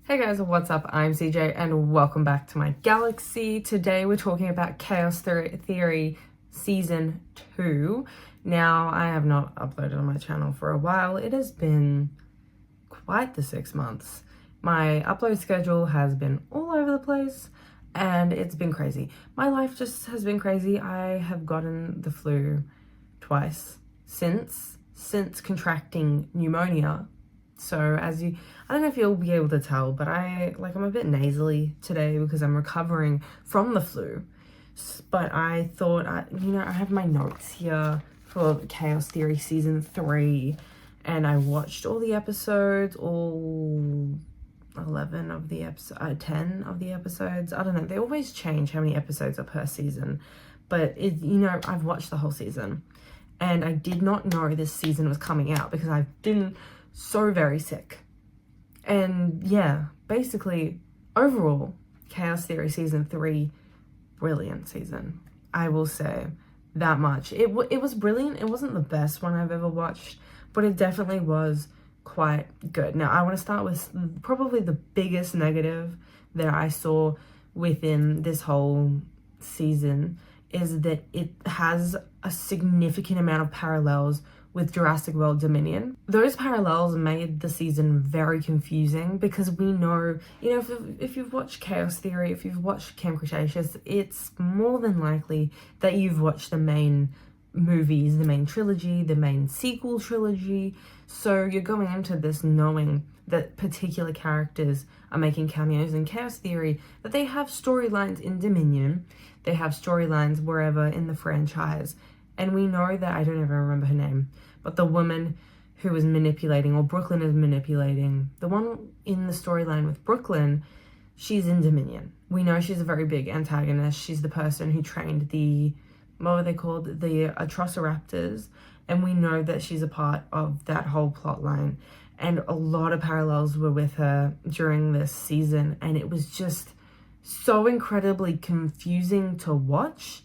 Hey guys, what's up? I'm CJ and welcome back to my galaxy. Today we're talking about Chaos Theory Season 2. Now, I have not uploaded on my channel for a while. It has been quite the 6 months. My upload schedule has been all over the place and it's been crazy. My life just has been crazy. I have gotten the flu twice since contracting pneumonia. So I don't know if you'll be able to tell, but I'm a bit nasally today because I'm recovering from the flu. But I thought, I have my notes here for Chaos Theory Season 3, and I watched all the episodes, all 11 of the episodes, 10 of the episodes. I don't know, they always change how many episodes are per season, but I've watched the whole season. And I did not know this season was coming out because I've been so very sick. And yeah, basically, overall, Chaos Theory Season 3, brilliant season. I will say that much. It was brilliant. It wasn't the best one I've ever watched, but it definitely was quite good. Now, I want to start with probably the biggest negative that I saw within this whole season is that it has a significant amount of parallels with Jurassic World Dominion. Those parallels made the season very confusing because we know, if you've watched Chaos Theory, if you've watched Camp Cretaceous, it's more than likely that you've watched the main movies, the main trilogy, the main sequel trilogy. So you're going into this knowing that particular characters are making cameos in Chaos Theory, that they have storylines in Dominion, they have storylines wherever in the franchise. And we know that, I don't even remember her name, but the woman who is manipulating, or Brooklyn is manipulating, the one in the storyline with Brooklyn, she's in Dominion. We know she's a very big antagonist. She's the person who trained the, what were they called? The Atrociraptors. And we know that she's a part of that whole plot line. And a lot of parallels were with her during this season. And it was just so incredibly confusing to watch.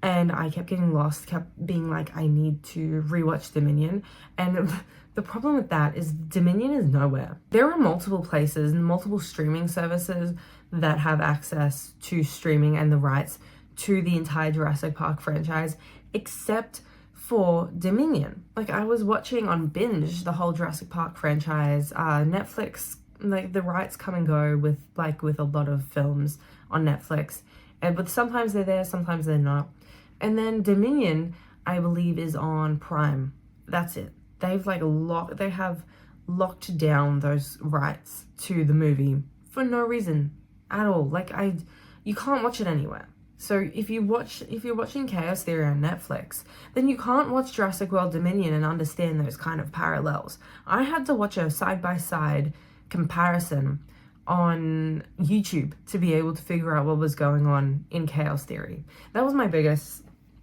And I kept getting lost, kept being like, I need to rewatch Dominion. And the problem with that is Dominion is nowhere. There are multiple places and multiple streaming services that have access to streaming and the rights to the entire Jurassic Park franchise, except for Dominion. Like, I was watching on binge the whole Jurassic Park franchise. Netflix, like, the rights come and go with a lot of films on Netflix. But sometimes they're there, sometimes they're not. And then Dominion, I believe, is on Prime. That's it. They've they have locked down those rights to the movie for no reason at all. You can't watch it anywhere. So if you're watching Chaos Theory on Netflix, then you can't watch Jurassic World Dominion and understand those kind of parallels. I had to watch a side-by-side comparison on YouTube to be able to figure out what was going on in Chaos Theory. That was my biggest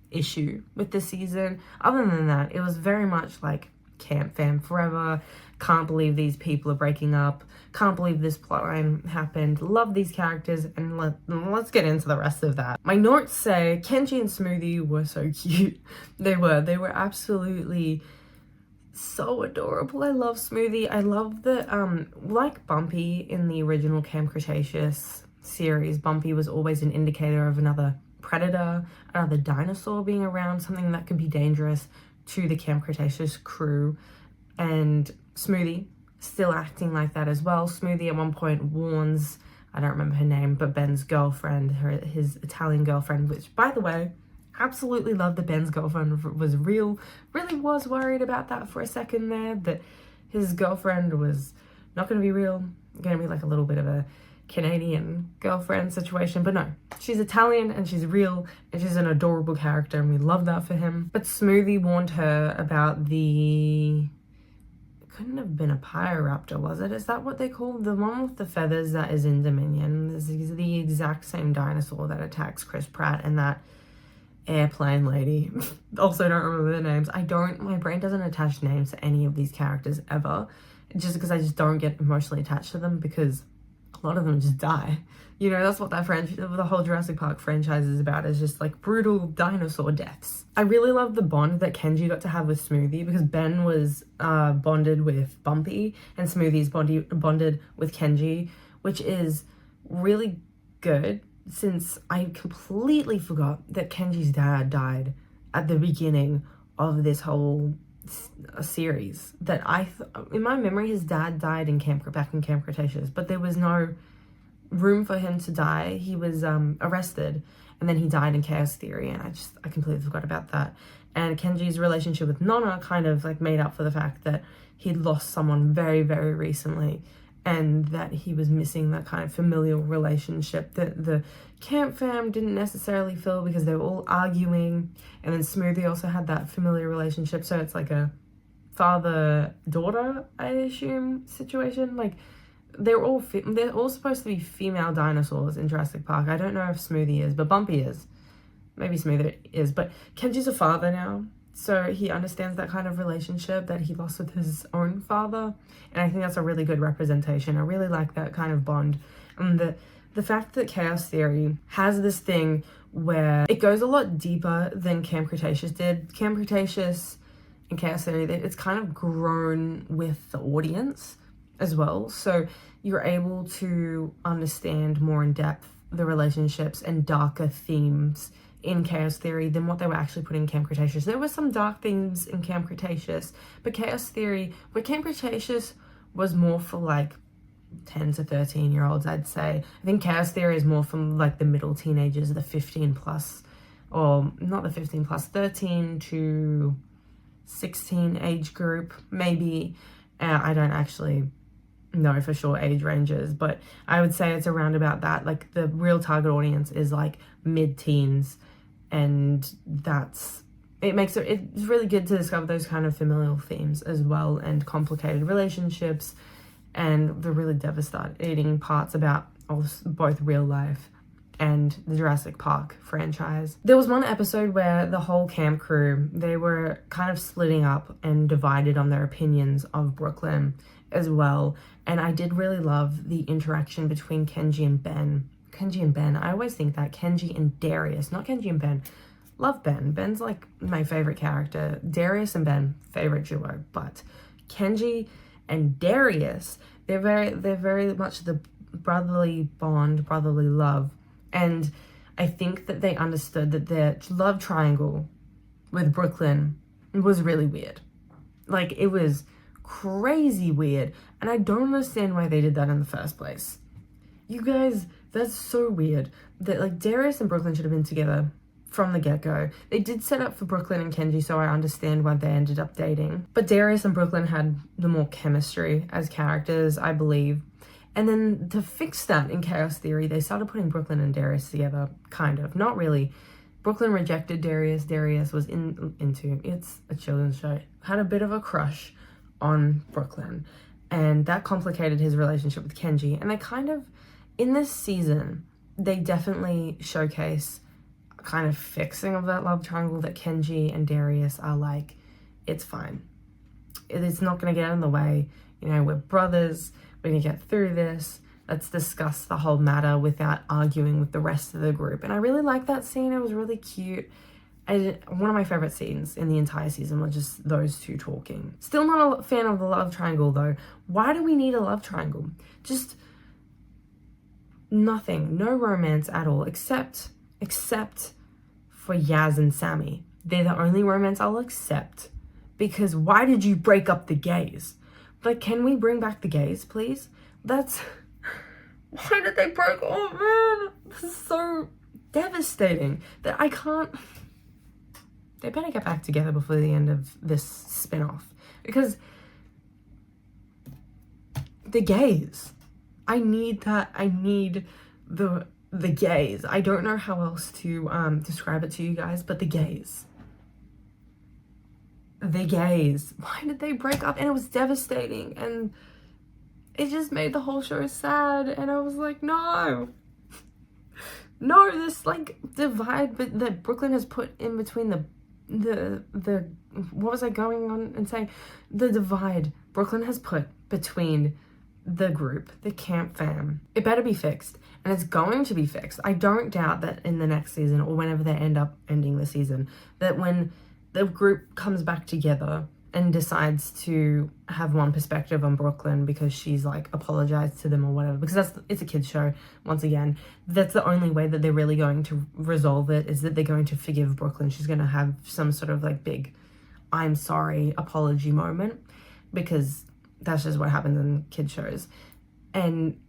issue with this season. Other than that, it was very much like Camp Fam Forever. Can't believe these people are breaking up. Can't believe this plotline happened. Love these characters, and let's get into the rest of that. My notes say Kenji and Smoothie were so cute. They were absolutely so adorable. I love Smoothie. I love that, like Bumpy in the original Camp Cretaceous series, Bumpy was always an indicator of another predator, another dinosaur being around, something that could be dangerous to the Camp Cretaceous crew. And Smoothie still acting like that as well. Smoothie at one point warns, I don't remember her name, but Ben's girlfriend, his Italian girlfriend, which, by the way, absolutely loved that Ben's girlfriend was real. Really was worried about that for a second there, that his girlfriend was not going to be real, going to be like a little bit of a Canadian girlfriend situation. But no, she's Italian and she's real and she's an adorable character, and we love that for him. But Smoothie warned her about it couldn't have been a Pyroraptor, was it? Is that what they call the one with the feathers that is in Dominion? This is the exact same dinosaur that attacks Chris Pratt and that airplane lady. Also don't remember their names. My brain doesn't attach names to any of these characters ever, just because I just don't get emotionally attached to them, because a lot of them just die. That's what the whole Jurassic Park franchise is about, is just like brutal dinosaur deaths. I really love the bond that Kenji got to have with Smoothie, because Ben was bonded with Bumpy and Smoothie's bonded with Kenji, which is really good since I completely forgot that Kenji's dad died at the beginning of this whole series. That in my memory, his dad died back in Camp Cretaceous, but there was no room for him to die. He was arrested, and then he died in Chaos Theory, and I completely forgot about that. And Kenji's relationship with Nonna kind of like made up for the fact that he'd lost someone very, very recently, and that he was missing that kind of familial relationship that the camp fam didn't necessarily feel, because they were all arguing. And then Smoothie also had that familiar relationship, so it's like a father-daughter, I assume, situation. Like, they're all supposed to be female dinosaurs in Jurassic Park. I don't know if Smoothie is, but Bumpy is. Maybe Smoothie is, but Kenji's a father now, so he understands that kind of relationship that he lost with his own father. And I think that's a really good representation. I really like that kind of bond. And the fact that Chaos Theory has this thing where it goes a lot deeper than Camp Cretaceous did. Camp Cretaceous and Chaos Theory, it's kind of grown with the audience as well. So you're able to understand more in depth the relationships and darker themes in Chaos Theory than what they were actually putting in Camp Cretaceous. There were some dark themes in Camp Cretaceous, but Chaos Theory, where Camp Cretaceous was more for like 10 to 13 year olds, I'd say. I think Chaos Theory is more from like the middle teenagers, the 15 plus, or not the 15 plus, 13 to 16 age group, maybe. I don't actually know for sure age ranges, but I would say it's around about that. Like, the real target audience is like mid-teens, and it's really good to discover those kind of familial themes as well, and complicated relationships, and the really devastating parts about both real life and the Jurassic Park franchise. There was one episode where the whole camp crew, they were kind of splitting up and divided on their opinions of Brooklyn as well. And I did really love the interaction between Kenji and Ben. I always think that Kenji and Darius, not Kenji and Ben. Love Ben. Ben's like my favorite character. Darius and Ben, favorite duo. But Kenji and Darius, they're very much the brotherly bond, brotherly love. And I think that they understood that their love triangle with Brooklyn was really weird. Like, it was crazy weird, and I don't understand why they did that in the first place. You guys, that's so weird. That, like, Darius and Brooklyn should have been together from the get-go. They did set up for Brooklyn and Kenji, so I understand why they ended up dating. But Darius and Brooklyn had the more chemistry as characters, I believe. And then to fix that in Chaos Theory, they started putting Brooklyn and Darius together, kind of. Not really. Brooklyn rejected Darius. Darius was into, it's a children's show, had a bit of a crush on Brooklyn. And that complicated his relationship with Kenji. And they kind of, in this season, they definitely showcase kind of fixing of that love triangle, that Kenji and Darius are like, it's fine. It's not going to get in the way. You know, we're brothers. We're going to get through this. Let's discuss the whole matter without arguing with the rest of the group. And I really liked that scene. It was really cute. One of my favorite scenes in the entire season was just those two talking. Still not a fan of the love triangle, though. Why do we need a love triangle? Just nothing. No romance at all, except for Yaz and Sammy. They're the only romance I'll accept. Because why did you break up the gays? Like, can we bring back the gays, please? Why did they break? Oh, man. This is so devastating that I can't. They better get back together before the end of this spin-off. Because the gays. I need that. I need the gays. I don't know how else to describe it to you guys, but the gays. The gays. Why did they break up? And it was devastating. And it just made the whole show sad. And I was like, no. No, this like divide that Brooklyn has put in between the what was I going on and saying? The divide Brooklyn has put between the group, the camp fam. It better be fixed. And it's going to be fixed. I don't doubt that in the next season, or whenever they end up ending the season, that when the group comes back together, and decides to have one perspective on Brooklyn because she's like apologized to them or whatever, because it's a kid's show. Once again, that's the only way that they're really going to resolve it, is that they're going to forgive Brooklyn. She's going to have some sort of like big I'm sorry apology moment, because that's just what happens in kid shows. And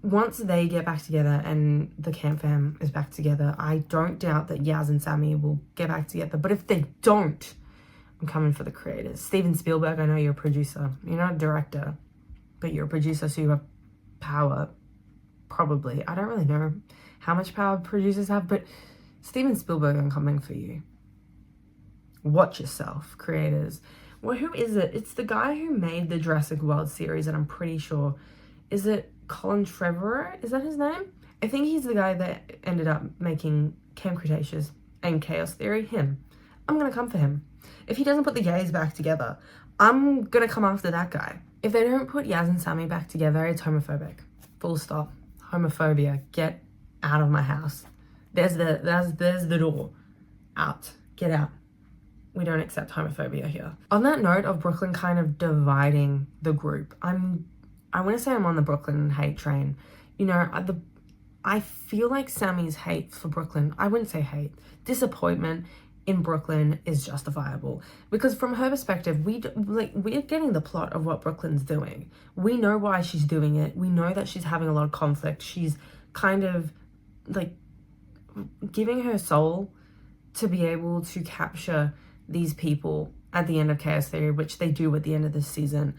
once they get back together and the camp fam is back together, I don't doubt that Yaz and Sammy will get back together. But if they don't, I'm coming for the creators. Steven Spielberg, I know you're a producer. You're not a director, but you're a producer, so you have power. Probably. I don't really know how much power producers have, but Steven Spielberg, I'm coming for you. Watch yourself, creators. Well, who is it? It's the guy who made the Jurassic World series, and I'm pretty sure. Is it Colin Trevorrow? Is that his name? I think he's the guy that ended up making Camp Cretaceous and Chaos Theory. Him. I'm gonna come for him. If he doesn't put the gays back together, I'm gonna come after that guy. If they don't put Yaz and Sammy back together, it's homophobic. Full stop. Homophobia. Get out of my house. There's the door. Out. Get out. We don't accept homophobia here. On that note of Brooklyn kind of dividing the group, I want to say I'm on the Brooklyn hate train. You know, I feel like Sammy's hate for Brooklyn, I wouldn't say hate, disappointment in Brooklyn is justifiable, because from her perspective, we're getting the plot of what Brooklyn's doing. We know why she's doing it. We know that she's having a lot of conflict. She's kind of like giving her soul to be able to capture these people at the end of Chaos Theory, which they do at the end of this season.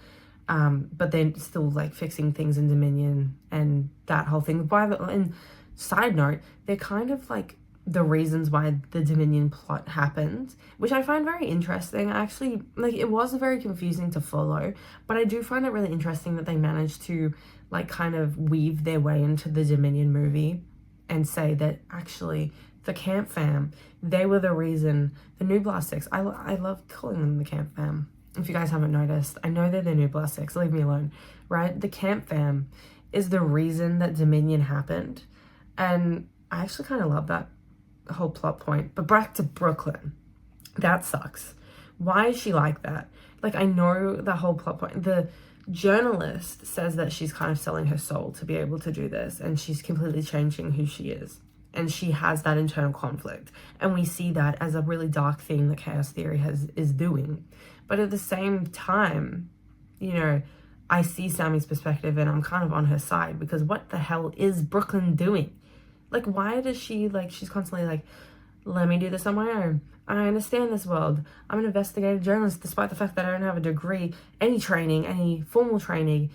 But they're still like fixing things in Dominion and that whole thing. And side note, they're kind of like the reasons why the Dominion plot happened, which I find very interesting. Actually, like, it was very confusing to follow, but I do find it really interesting that they managed to like kind of weave their way into the Dominion movie and say that actually the camp fam, they were the reason. The New Blast Six, I love calling them the camp fam. If you guys haven't noticed, I know they're the New Blast Six, leave me alone, right? The camp fam is the reason that Dominion happened. And I actually kind of love that whole plot point. But back to Brooklyn. That sucks. Why is she like that? Like, I know the whole plot point. The journalist says that she's kind of selling her soul to be able to do this, and she's completely changing who she is. And she has that internal conflict. And we see that as a really dark thing that Chaos Theory is doing. But at the same time, you know, I see Sammy's perspective and I'm kind of on her side, because what the hell is Brooklyn doing? Like, why does she, like, she's constantly like, let me do this on my own. I understand this world. I'm an investigative journalist, despite the fact that I don't have a degree, any training, any formal training,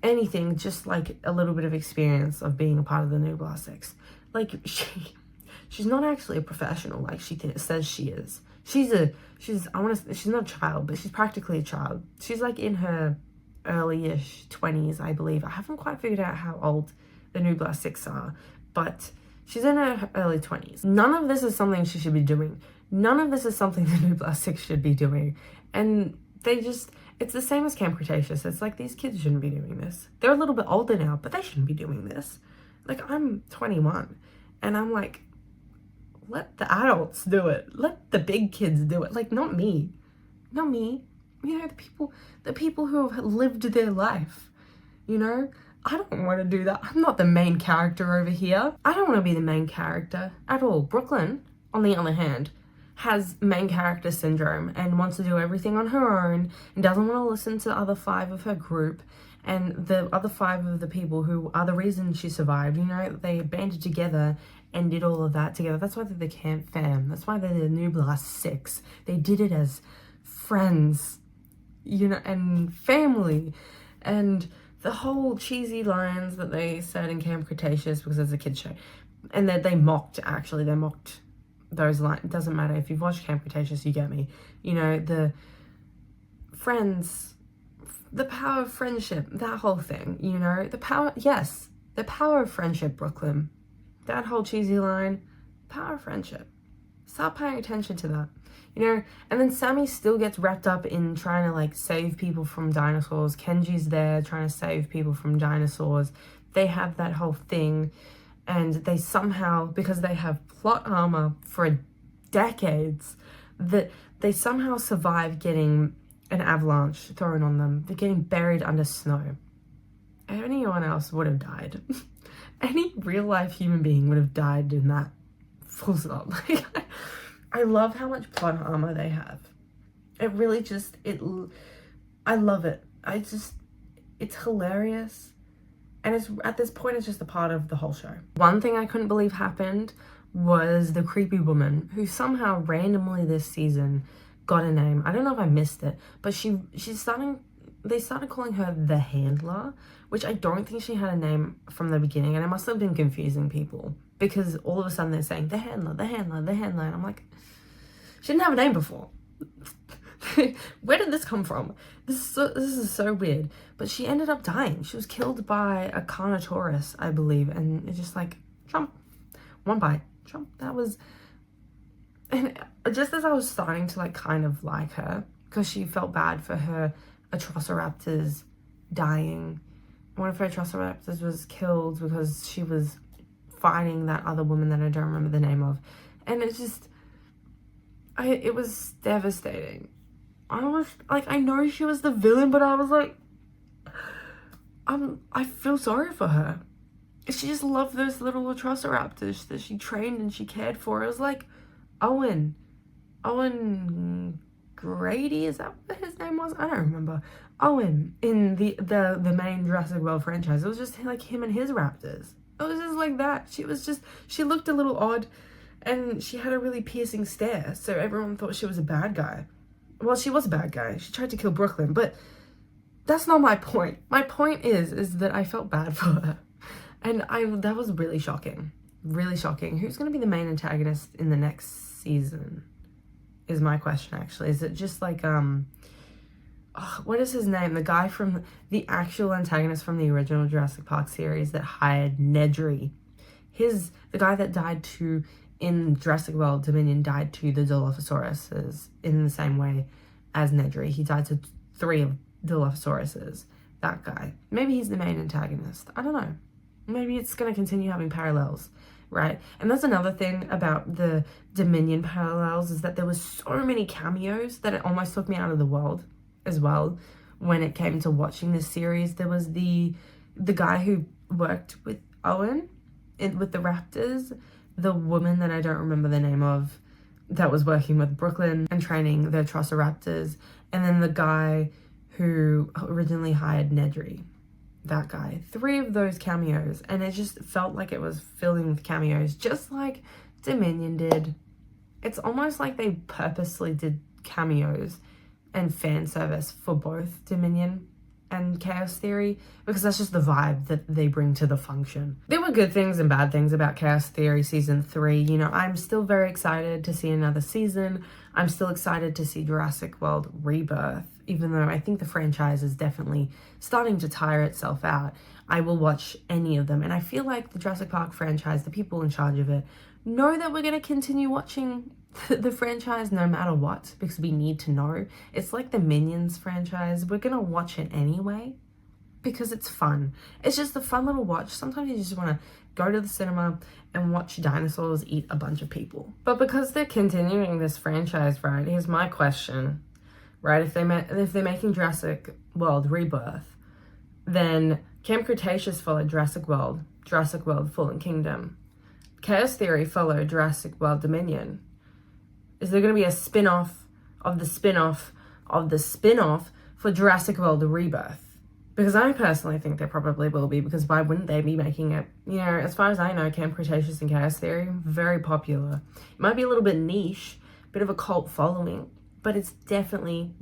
anything, just like a little bit of experience of being a part of the New Blast Six. Like, she's not actually a professional like she says she is. She's not a child, but she's practically a child. She's like in her early-ish 20s, I believe. I haven't quite figured out how old the New Blast Six are, but she's in her early 20s. None of this is something she should be doing. None of this is something the New Blast Six should be doing. And it's the same as Camp Cretaceous. It's like, these kids shouldn't be doing this. They're a little bit older now, but they shouldn't be doing this. Like, I'm 21, and I'm like, let the adults do it. Let the big kids do it. Like, not me. Not me. You know, the people who have lived their life. You know? I don't want to do that. I'm not the main character over here. I don't want to be the main character at all. Brooklyn, on the other hand, has main character syndrome and wants to do everything on her own and doesn't want to listen to the other 5 of her group. And the other 5 of the people who are the reason she survived, you know, they banded together and did all of that together. That's why they're the camp fam. That's why they're the New Blast Six. They did it as friends, you know, and family. And the whole cheesy lines that they said in Camp Cretaceous, because it's a kid's show, and that they mocked those lines. It doesn't matter. If you've watched Camp Cretaceous, you get me. You know, the friends, the power of friendship, that whole thing, you know, the power of friendship, Brooklyn. That whole cheesy line, power of friendship. Start paying attention to that, you know. And then Sammy still gets wrapped up in trying to like save people from dinosaurs. Kenji's there trying to save people from dinosaurs. They have that whole thing, and they somehow, because they have plot armor for decades, that they somehow survive getting an avalanche thrown on them. They're getting buried under snow. Anyone else would have died. Any real life human being would have died in that. Full stop. I love how much plot armor they have. It really just, I love it. It's hilarious. And it's, at this point, it's just a part of the whole show. One thing I couldn't believe happened was the creepy woman who somehow randomly this season got a name. I don't know if I missed it, but they started calling her the Handler, which I don't think she had a name from the beginning, and it must have been confusing people because all of a sudden they're saying the Handler, the Handler, the Handler, and I'm like, she didn't have a name before. Where did this come from? This is so weird. But she ended up dying. She was killed by a Carnotaurus, I believe, and it's just like, Trump, one bite, Trump. That was, and just as I was starting to like kind of like her, because she felt bad for her Atrociraptors dying. One of her Atrociraptors was killed because she was fighting that other woman that I don't remember the name of, and it just, it was devastating. I was like, I know she was the villain, but I was like, I feel sorry for her. She just loved those little Atrociraptors that she trained and she cared for. It was like Owen Grady, is that what his name was? I don't remember. Owen in the main Jurassic World franchise. It was just like him and his raptors. It was just like that. She looked a little odd and she had a really piercing stare. So everyone thought she was a bad guy. Well, she was a bad guy. She tried to kill Brooklyn, but that's not my point. My point is that I felt bad for her. And that was really shocking. Really shocking. Who's going to be the main antagonist in the next season? Is my question, actually. Is it just like, what is his name? The guy from the actual antagonist from the original Jurassic Park series that hired Nedry. The guy that died in Jurassic World Dominion died to the Dilophosauruses in the same way as Nedry. He died to 3 of Dilophosauruses. That guy. Maybe he's the main antagonist. I don't know. Maybe it's going to continue having parallels, right? And that's another thing about the Dominion parallels, is that there was so many cameos that it almost took me out of the world as well when it came to watching this series. There was the guy who worked with Owen with the raptors, the woman that I don't remember the name of that was working with Brooklyn and training the Atrociraptors, and then the guy who originally hired Nedry. That guy. 3 of those cameos, and it just felt like it was filling with cameos, just like Dominion did. It's almost like they purposely did cameos and fan service for both Dominion and Chaos Theory, because that's just the vibe that they bring to the function. There were good things and bad things about Chaos Theory Season 3. You know, I'm still very excited to see another season. I'm still excited to see Jurassic World Rebirth, even though I think the franchise is definitely starting to tire itself out. I will watch any of them, and I feel like the Jurassic Park franchise, the people in charge of it, know that we're going to continue watching the franchise no matter what, because we need to know. It's like the Minions franchise. We're going to watch it anyway because it's fun. It's just a fun little watch. Sometimes you just want to go to the cinema and watch dinosaurs eat a bunch of people. But because they're continuing this franchise, right, here's my question, right? If they're making Jurassic World Rebirth, then Camp Cretaceous followed Jurassic World Fallen Kingdom. Chaos Theory followed Jurassic World Dominion. Is there going to be a spin-off of the spin-off of the spin-off for Jurassic World Rebirth? Because I personally think there probably will be, because why wouldn't they be making it? You know, as far as I know, Camp Cretaceous and Chaos Theory, very popular. It might be a little bit niche, bit of a cult following, but it's definitely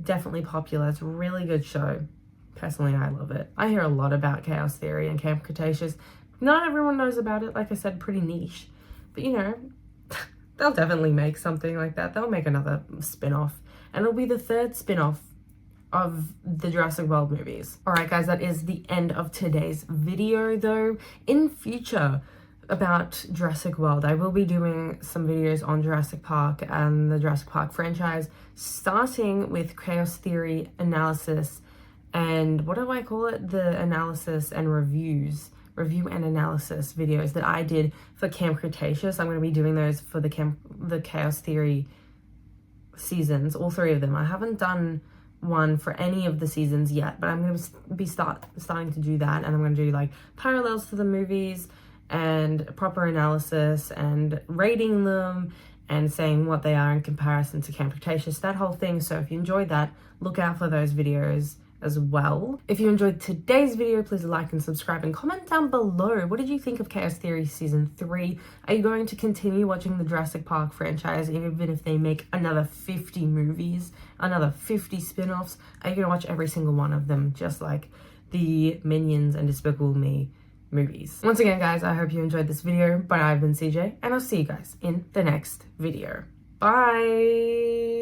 popular. It's a really good show. Personally, I love it. I hear a lot about Chaos Theory and Camp Cretaceous. Not everyone knows about it. Like I said, pretty niche. But, you know, they'll definitely make something like that. They'll make another spin-off. And it'll be the 3rd spin-off of the Jurassic World movies. Alright guys, that is the end of today's video though. In future about Jurassic World, I will be doing some videos on Jurassic Park and the Jurassic Park franchise, starting with Chaos Theory analysis and what do I call it? The analysis and review and analysis videos that I did for Camp Cretaceous. I'm going to be doing those for the Chaos Theory seasons, all 3 of them. I haven't done one for any of the seasons yet, but I'm going to be starting to do that, and I'm going to do like parallels to the movies and proper analysis and rating them and saying what they are in comparison to Camp Cretaceous, that whole thing. So if you enjoyed that, look out for those videos as well. If you enjoyed today's video, please like and subscribe and comment down below. What did you think of Chaos Theory Season 3? Are you going to continue watching the Jurassic Park franchise even if they make another 50 movies, another 50 spin-offs? Are you going to watch every single one of them, just like the Minions and Despicable Me movies? Once again, guys, I hope you enjoyed this video, but I've been CJ, and I'll see you guys in the next video. Bye!